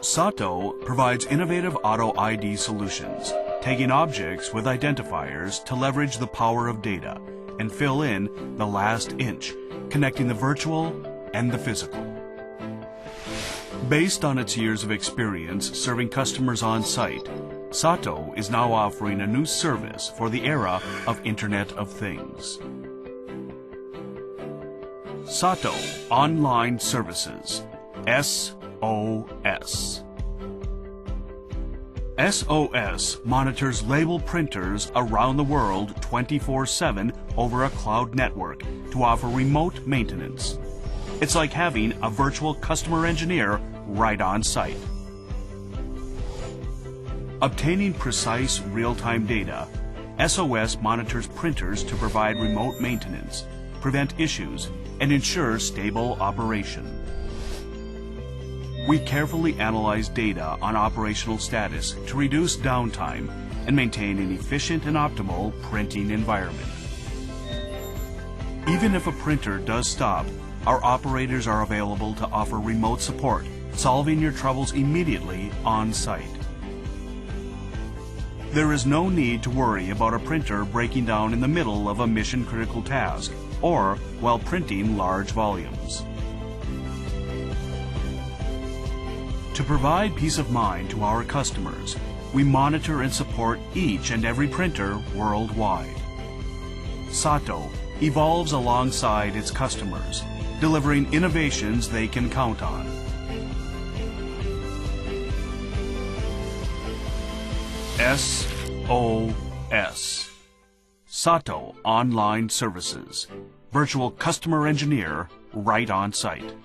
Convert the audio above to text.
SATO provides innovative auto ID solutions, tagging objects with identifiers to leverage the power of data and fill in the last inch, connecting the virtual and the physical. Based on its years of experience serving customers on site, SATO is now offering a new service for the era of Internet of Things. SATO Online Services, SOS. SOS monitors label printers around the world 24/7 over a cloud network to offer remote maintenance. It's like having a virtual customer engineer right on site. Obtaining precise real-time data, SOS monitors printers to provide remote maintenance, prevent issues, and ensure stable operation. We carefully analyze data on operational status to reduce downtime and maintain an efficient and optimal printing environment. Even if a printer does stop, our operators are available to offer remote support, solving your troubles immediately on site. There is no need to worry about a printer breaking down in the middle of a mission-critical task or while printing large volumes. To provide peace of mind to our customers, we monitor and support each and every printer worldwide. SATO evolves alongside its customers, delivering innovations they can count on. SOS. SATO Online Services. Virtual Customer Engineer right on site.